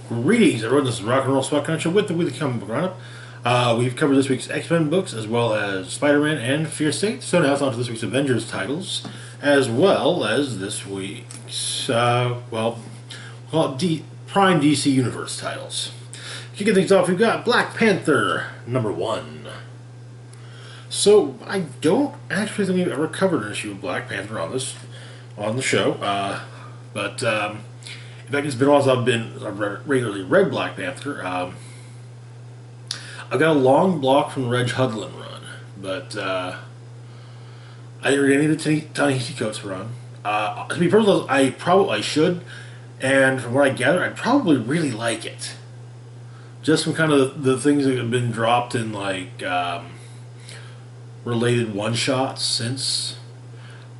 Greetings, everyone. This is Rock and Roll Swat Connection with the Weekly Comic Book Roundup. We've covered this week's X-Men books as well as Spider-Man and Fear State. So now it's on to this week's Avengers titles, as well as this week's we'll call it Prime DC Universe titles. To get things off, we've got Black Panther #1. So I don't actually think we've ever covered an issue of Black Panther on the show, but. In fact, it's been a while since I've regularly read Black Panther. I've got a long block from the Reg Hudlin run, but I didn't read any of the Ta-Nehisi Coates run. To be personal, I should, and from what I gather, I'd probably really like it. Just from kind of the things that have been dropped in like related one shots since.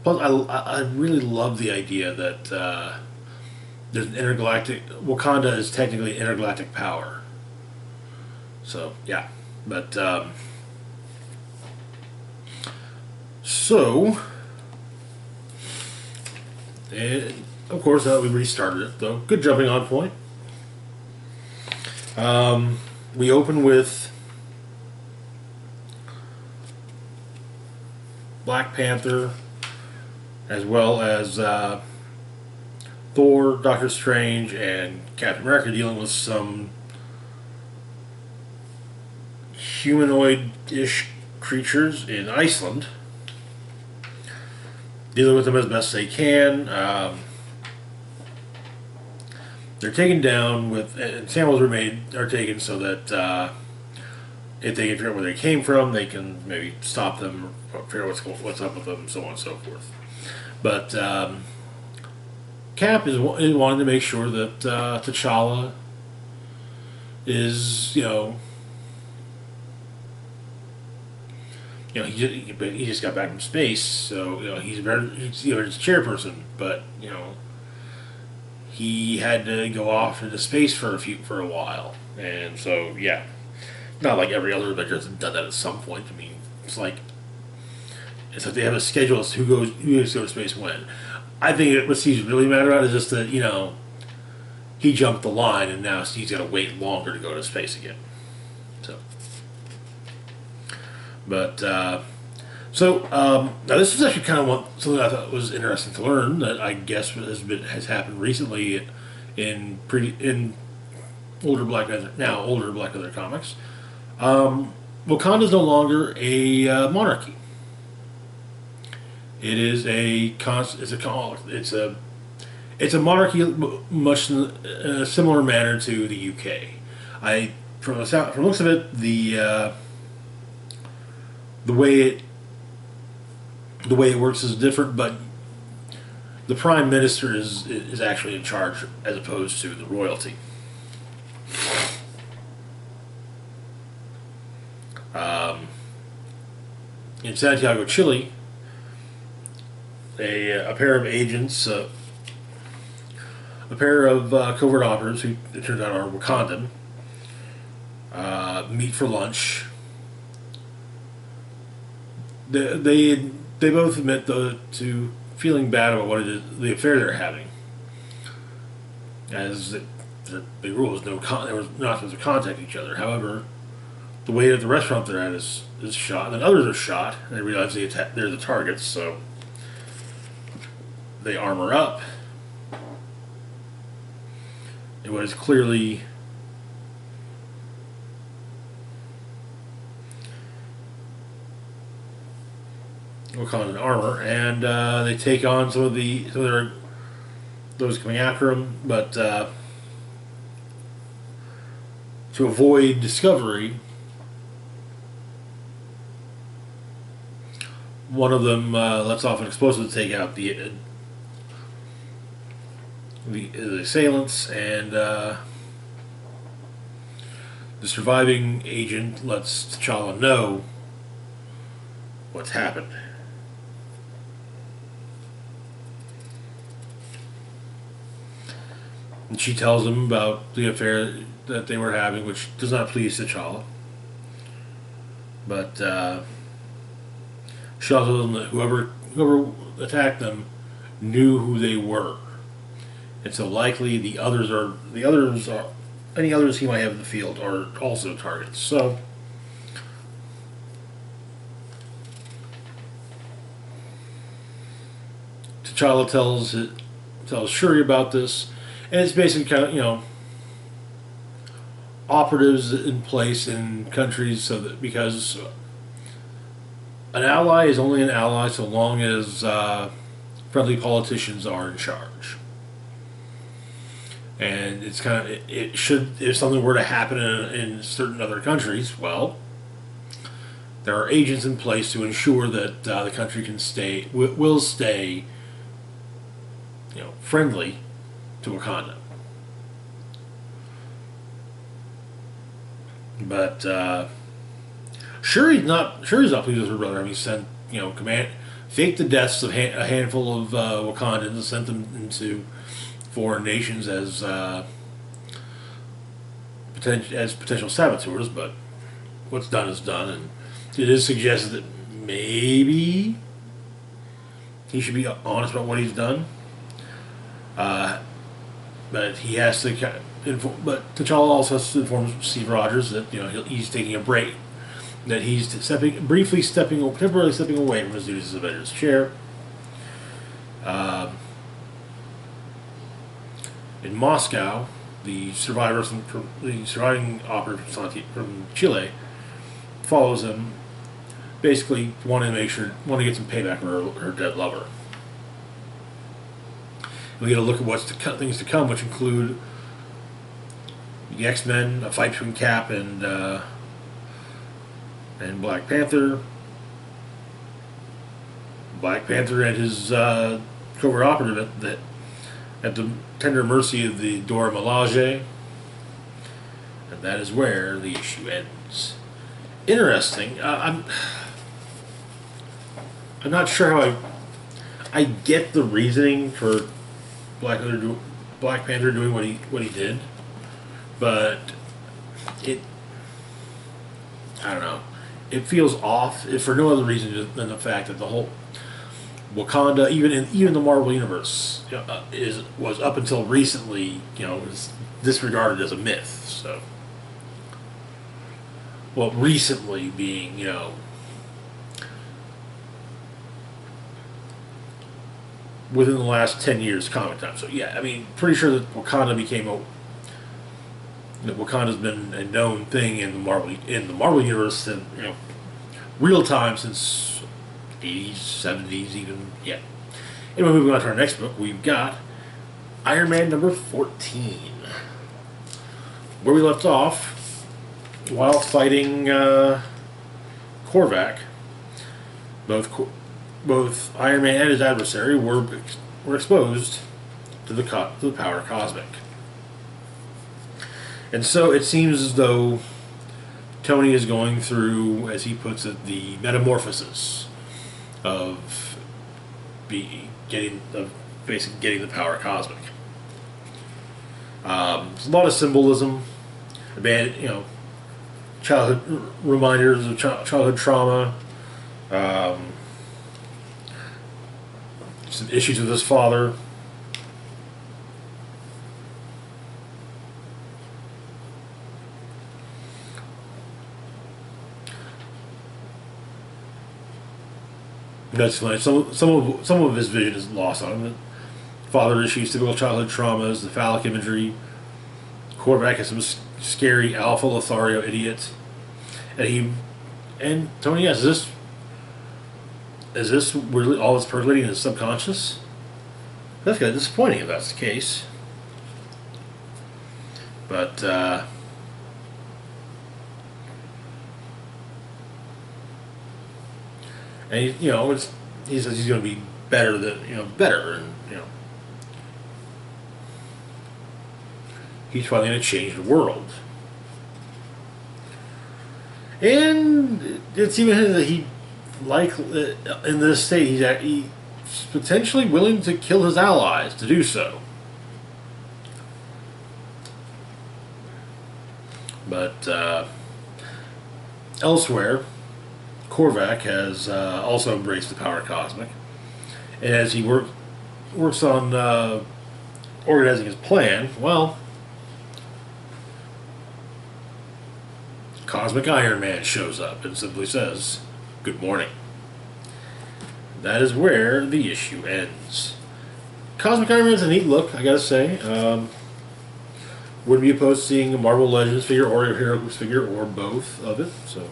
Plus, I really love the idea that. There's an intergalactic. Wakanda is technically intergalactic power. So yeah, but and of course we restarted it though. Good jumping on point. We open with Black Panther, as well as. Thor, Doctor Strange, and Captain America dealing with some humanoid-ish creatures in Iceland. Dealing with them as best they can. They're taken down with, and samples are taken so that if they can figure out where they came from, they can maybe stop them, figure out what's up with them, and so on and so forth. But Cap is wanting to make sure that T'Challa is, he just got back from space, so he's his chairperson, but he had to go off into space for a while, and so yeah, not like every other Avenger has done that at some point. I mean, it's like they have a schedule as to who goes to space when. I think what Steve's really mad about is just that, he jumped the line and now Steve's got to wait longer to go to space again. So, but, now this is actually kind of something I thought was interesting to learn that I guess has happened recently in older Black Panther comics. Wakanda is no longer a monarchy. It is it's a monarchy much in a similar manner to the UK. From the looks of it, the way it works is different, but the prime minister is actually in charge as opposed to the royalty. In Santiago, Chile. A pair of agents, a pair of covert operatives who it turns out are Wakandan, meet for lunch. They both admit to feeling bad about what it is, the affair they're having, as the rule was they were not supposed to contact each other. However, the way that the restaurant they're at is shot, and then others are shot, and they realize they're the targets, so. They armor up. It was clearly Wakandan armor, and they take on some of those coming after them. But to avoid discovery, one of them lets off an explosive to take out the assailants, and the surviving agent lets T'Challa know what's happened. And she tells him about the affair that they were having, which does not please T'Challa. But she also told him that whoever attacked them knew who they were. And so likely the others any others he might have in the field are also targets. So T'Challa tells Shuri about this, and it's basically kind of, operatives in place in countries, so that because an ally is only an ally so long as friendly politicians are in charge. And it's kind of, it should, if something were to happen in certain other countries, well, there are agents in place to ensure that the country will stay, friendly to Wakanda. But Shuri's not pleased with her brother. I mean, he sent faked the deaths of a handful of Wakandans and sent them into foreign nations as potential saboteurs. But what's done is done, and it is suggested that maybe he should be honest about what he's done. But he has to. But T'Challa also has to inform Steve Rogers that he's taking a break, that he's temporarily stepping away from his duties as Avengers chair. In Moscow, the surviving operative from Chile follows him, basically wanting to get some payback on her dead lover. We get a look at things to come, which include the X-Men, a fight between Cap and Black Panther. Black Panther and his covert operative at the tender mercy of the Dora Milaje. And that is where the issue ends. Interesting. I'm not sure how I get the reasoning for Black Panther doing what he did, but I don't know. It feels off, if for no other reason than the fact that the whole Wakanda, even in the Marvel universe, was up until recently, was disregarded as a myth. So, well, recently being, within the last 10 years comic time. So yeah, I mean, pretty sure that Wakanda's been a known thing in the Marvel universe in real time since 80s, 70s, even. Yeah. Anyway, moving on to our next book, we've got Iron Man number 14, where we left off while fighting Korvac. Both Iron Man and his adversary were exposed to the power cosmic. And so it seems as though Tony is going through, as he puts it, the metamorphosis of getting the power cosmic. There's a lot of symbolism, childhood reminders of childhood trauma. Some issues with his father. That's funny. Some of his vision is lost on him. Father issues, typical childhood traumas, the phallic imagery. Korvac has some scary alpha Lothario idiot, and Tony asks, Is this really all that's percolating in his subconscious? That's kind of disappointing if that's the case. But, and he says he's going to be better, and he's finally going to change the world. And it's even that in this state, he's potentially willing to kill his allies to do so. But elsewhere, Korvac has also embraced the power cosmic, and as he works on organizing his plan, well, Cosmic Iron Man shows up and simply says, "Good morning." That is where the issue ends. Cosmic Iron Man's a neat look, I gotta say. Wouldn't be opposed to seeing a Marvel Legends figure or a Heroes figure or both of it. So,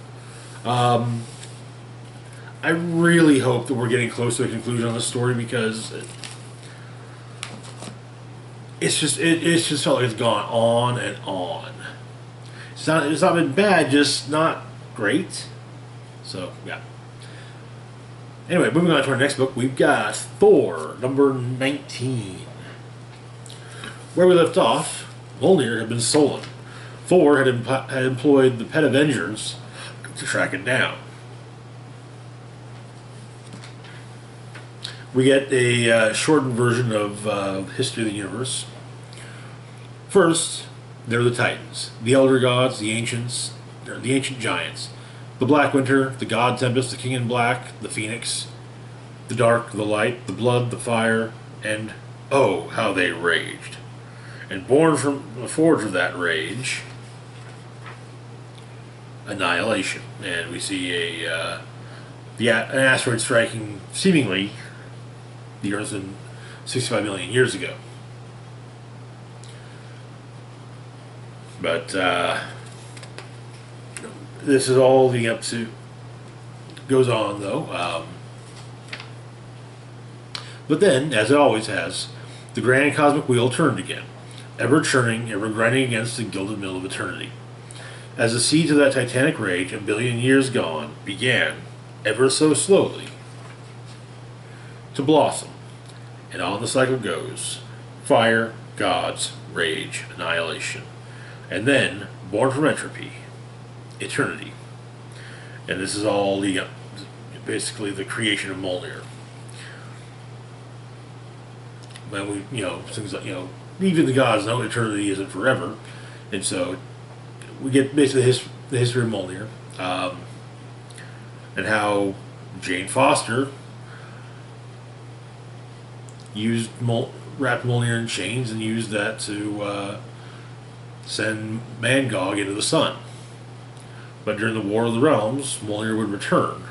I really hope that we're getting close to a conclusion on this story because it's just felt like it's gone on and on. It's not been bad, just not great. So yeah. Anyway, moving on to our next book, we've got Thor number 19. Where we left off, Mjolnir had been stolen. Thor had employed the pet Avengers to track it down. We get a shortened version of history of the universe. First, they're the Titans, the Elder Gods, the Ancients, the Ancient Giants, the Black Winter, the God Tempest, the King in Black, the Phoenix, the Dark, the Light, the Blood, the Fire, and oh, how they raged. And born from the forge of that rage, annihilation. And we see an asteroid striking seemingly the Earth in 65 million years ago. But this is all leading up to, goes on though. But then, as it always has, the grand cosmic wheel turned again, ever churning, ever grinding against the gilded mill of eternity. As the seeds of that titanic rage, a billion years gone, began, ever so slowly, to blossom. And on the cycle goes: fire, gods, rage, annihilation. And then, born from entropy, eternity. And this is all the basically the creation of Mjolnir. When we, things like, even the gods know eternity isn't forever, and so we get basically the history of Mjolnir, and how Jane Foster wrapped Mjolnir in chains and used that to send Mangog into the sun. But during the War of the Realms, Mjolnir would return.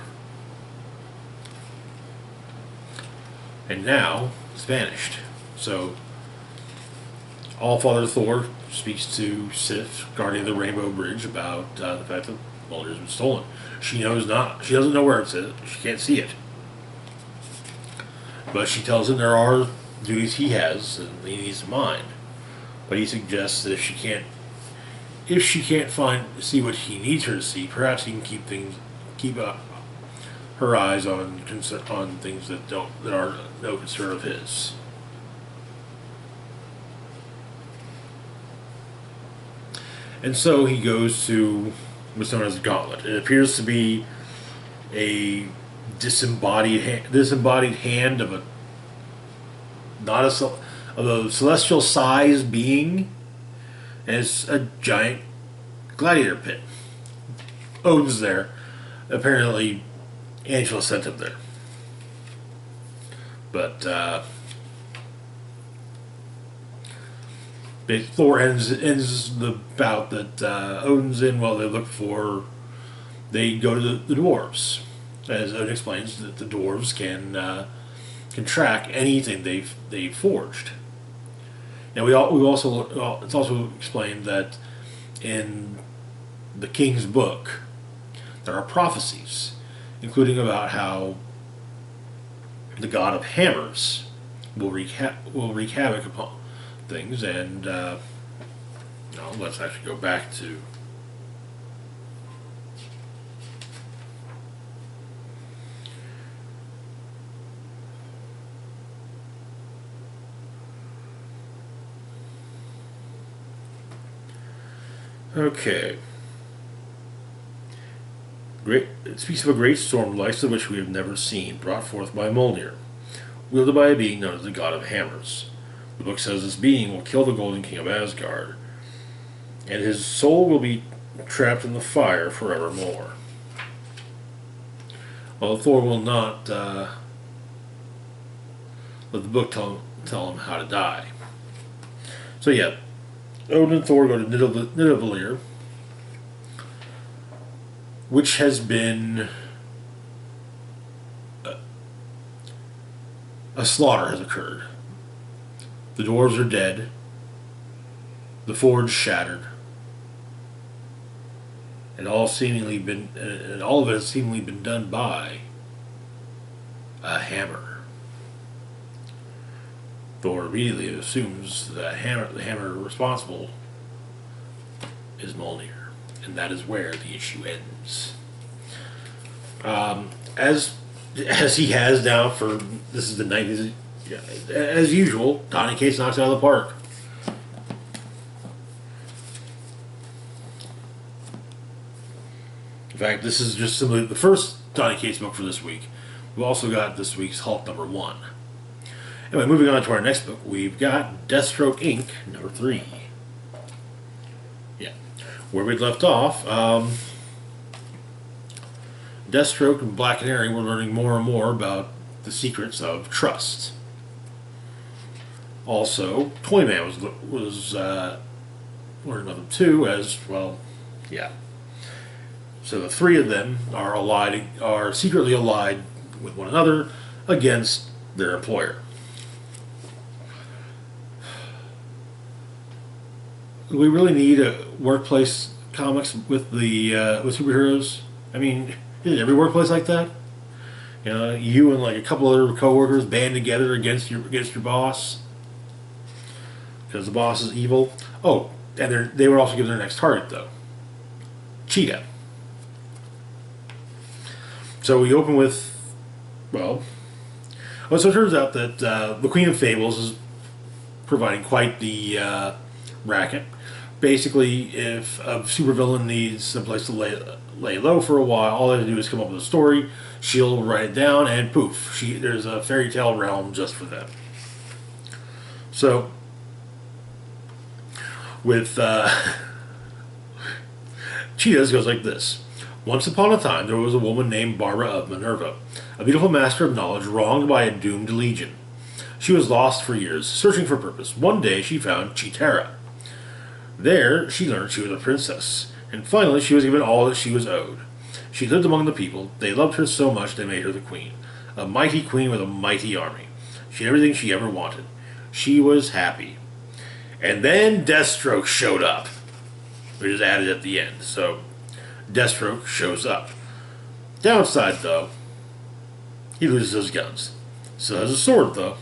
And now, it's vanished. So, Allfather Thor speaks to Sif, guardian of the Rainbow Bridge, about the fact that Mjolnir's been stolen. She doesn't know where it's at. She can't see it. But she tells him there are duties he has and he needs to mind. But he suggests that if she can't see what he needs her to see, perhaps he can keep her eyes on things that are no concern of his. And so he goes to what's known as a gauntlet. It appears to be a disembodied hand of a celestial-sized being, and it's a giant gladiator pit. Odin's there. Apparently, Angela sent him there. But Thor ends the bout that Odin's in. Well, they go to the dwarves. As Odin explains, that the dwarves can track anything they've forged. Now it's also explained that in the King's book there are prophecies, including about how the god of hammers will wreak havoc upon things. And let's actually go back to okay. It speaks of a great storm, the likes of which we have never seen, brought forth by Mjolnir, wielded by a being known as the God of Hammers. The book says this being will kill the Golden King of Asgard, and his soul will be trapped in the fire forevermore. Well, Thor will not let the book tell him how to die. So yeah, Odin and Thor go to Nidavellir, which has been a slaughter has occurred. The dwarves are dead. The forge shattered, and all of it has seemingly been done by a hammer. Thor immediately assumes that the hammer responsible is Mjolnir, and that is where the issue ends. As he has now for this is the 90s, as usual, Donny Cates knocks it out of the park. In fact, this is just simply the first Donny Cates book for this week. We've also got this week's Hulk #1. Anyway, moving on to our next book, we've got Deathstroke Inc. #3. Yeah, where we left off, Deathstroke and Black Canary were learning more and more about the secrets of trust. Also, Toyman was learning about them too, as well. Yeah. So the three of them are secretly allied with one another against their employer. Do we really need a workplace comics with with superheroes? I mean, isn't every workplace like that? You know, you and like a couple other coworkers band together against your boss because the boss is evil. Oh, and they would also give their next target though, Cheetah. So we open with, so it turns out that the Queen of Fables is providing quite the racket. Basically, if a supervillain needs someplace to lay low for a while, all they have to do is come up with a story, she'll write it down, and poof, there's a fairy tale realm just for them. So, with Cheetahs goes like this. Once upon a time, there was a woman named Barbara of Minerva, a beautiful master of knowledge wronged by a doomed legion. She was lost for years, searching for purpose. One day, she found Chitara. There, she learned she was a princess, and finally she was given all that she was owed. She lived among the people. They loved her so much they made her the queen. A mighty queen with a mighty army. She had everything she ever wanted. She was happy. And then Deathstroke showed up, which is added at the end. So, Deathstroke shows up. Downside, though, he loses his guns. Still has a sword, though.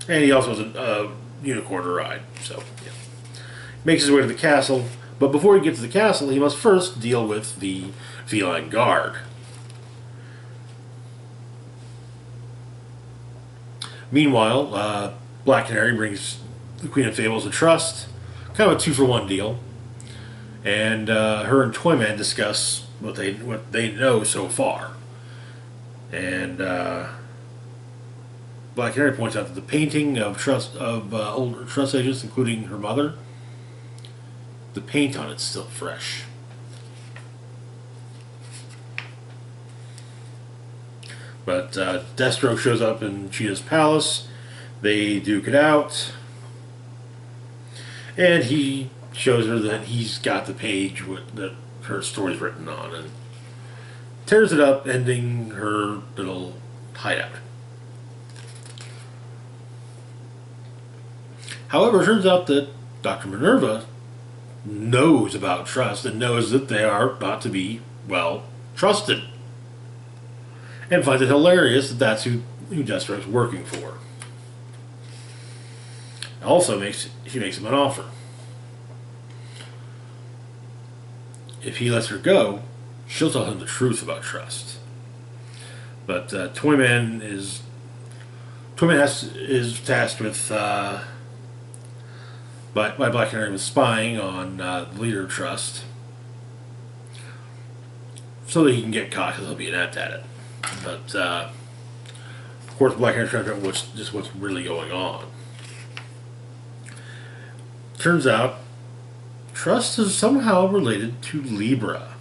And he also has a unicorn to ride. So, yeah. Makes his way to the castle, but before he gets to the castle, he must first deal with the feline guard. Meanwhile, Black Canary brings the Queen of Fables a trust, kind of a 2-for-1 deal, and her and Toyman discuss what they know so far. And Black Canary points out that the painting of older trust agents, including her mother, the paint on it's still fresh. But Deathstroke shows up in Cheetah's palace. They duke it out. And he shows her that he's got the page that her story's written on, and tears it up, ending her little hideout. However, it turns out that Dr. Minerva knows about trust and knows that they are about to be, trusted. And finds it hilarious that that's who Deathstroke's working for. Also, she makes him an offer. If he lets her go, she'll tell him the truth about trust. But Toyman is tasked with by Black Canary with spying on the leader of Trust, so that he can get caught because he'll be inept at it. But of course, Black Canary's trying to figure out what's really going on. Turns out, Trust is somehow related to Libra.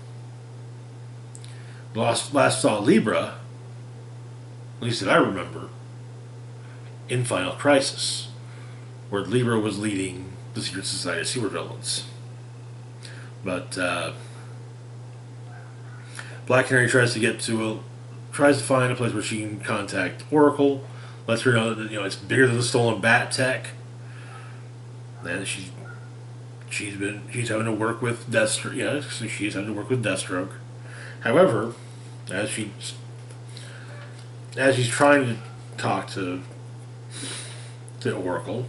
Last saw Libra, at least that I remember, in Final Crisis, where Libra was leading the Secret Society of Supervillains. But Black Canary tries to find a place where she can contact Oracle. Lets her know that it's bigger than the stolen bat tech, and she's having to work with Deathstroke. Yeah, so she's having to work with Deathstroke. However, as she's trying to talk to Oracle,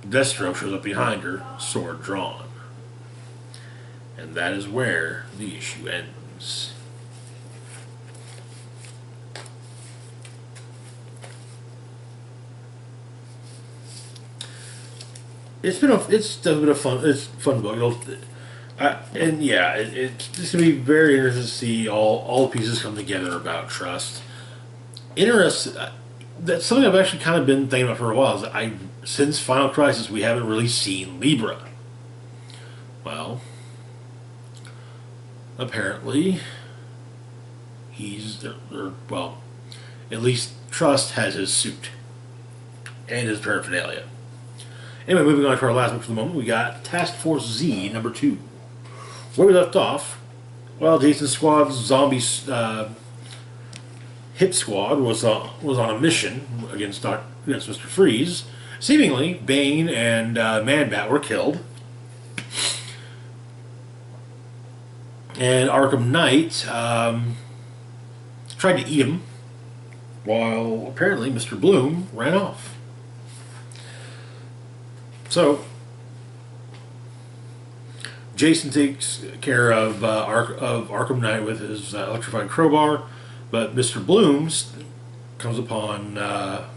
Deathstroke shows up behind her, sword drawn. And that is where the issue ends. It's been a fun book. And yeah, it's just gonna be very interesting to see all the pieces come together about trust. Interesting. That's something I've actually kind of been thinking about for a while. Since Final Crisis, we haven't really seen Libra. Well, apparently, at least Trust has his suit and his paraphernalia. Anyway, moving on to our last book for the moment, we got Task Force Z #2. Where we left off, well, Jason's squad's zombie hit squad was on a mission against Mr. Freeze. Seemingly, Bane and Man-Bat were killed. And Arkham Knight tried to eat him, while apparently Mr. Bloom ran off. So, Jason takes care of Arkham Knight with his electrified crowbar, but Mr. Bloom comes upon a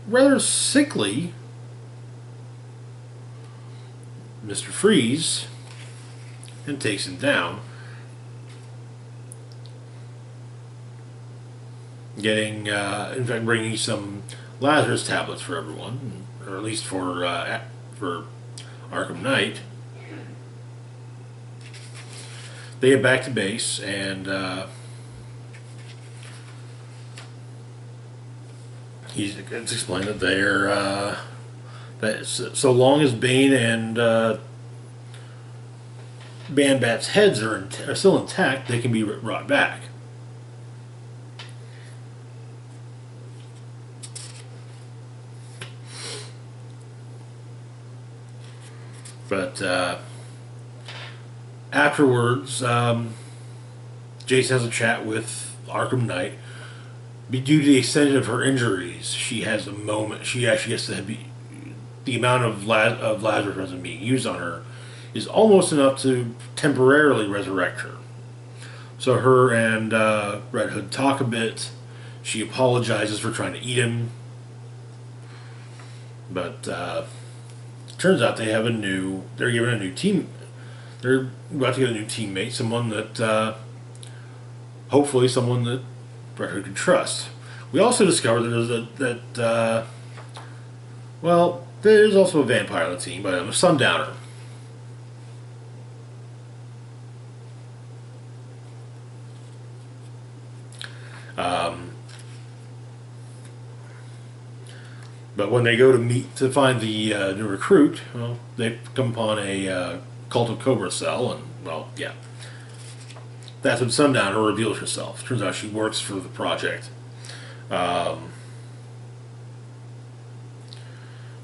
rather sickly Mr. Freeze and takes him down, in fact, bringing some Lazarus tablets for everyone, or at least for Arkham Knight. They get back to base, and it's explained that that so long as Bane and Man-Bat's heads are still intact, they can be brought back. But afterwards, Jason has a chat with Arkham Knight. Due to the extent of her injuries, she has a moment. She actually gets to the amount of Lazarus resin being used on her is almost enough to temporarily resurrect her. So her and Red Hood talk a bit. She apologizes for trying to eat him, but turns out they're given a new team. They're about to get a new teammate, someone that hopefully someone that Red Hood can trust. We also discovered that there's also a vampire on the team by the name of Sundowner. But when they go to find the new recruit, well, they come upon a cult of Cobra cell, and that's when Sundowner reveals herself. Turns out she works for the project. Arkham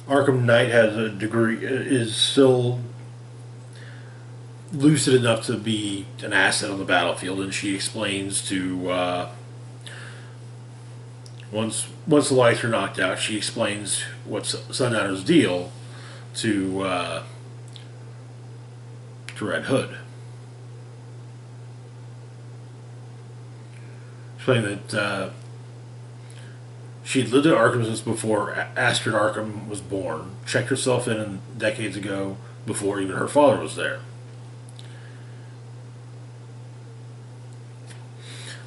Knight has a degree, is still lucid enough to be an asset on the battlefield, and she explains to once the lights are knocked out, she explains what's Sundowner's deal to Red Hood. Explaining that she'd lived at Arkham since before Astrid Arkham was born. Checked herself in decades ago, before even her father was there.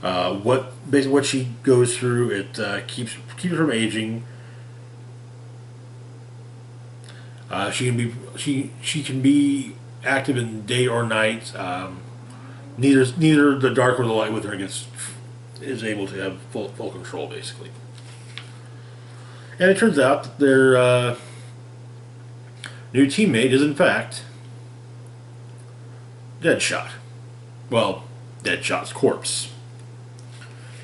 What she goes through, it keeps her from aging. She can be active in day or night. Neither the dark or the light with her is able to have full control, basically. And it turns out that their new teammate is in fact Deadshot. well, Deadshot's corpse.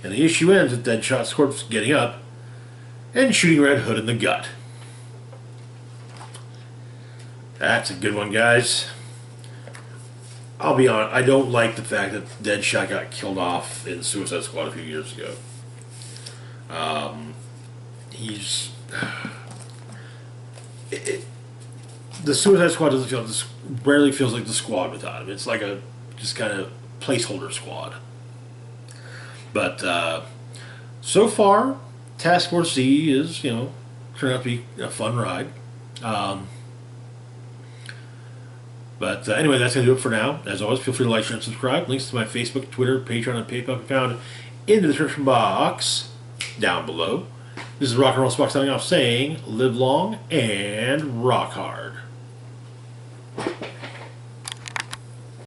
And the issue ends with Deadshot's corpse getting up and shooting Red Hood in the gut. That's a good one, guys. I'll be honest, I don't like the fact that Deadshot got killed off in Suicide Squad a few years ago. He's... the Suicide Squad doesn't feel... This rarely feels like the squad without him. It's like a just kind of placeholder squad. But so far, Task Force Z is, turned out to be a fun ride. But anyway, that's going to do it for now. As always, feel free to like, share, and subscribe. Links to my Facebook, Twitter, Patreon, and PayPal can be found in the description box down below. This is Rock and Roll Spock signing off saying, live long and rock hard.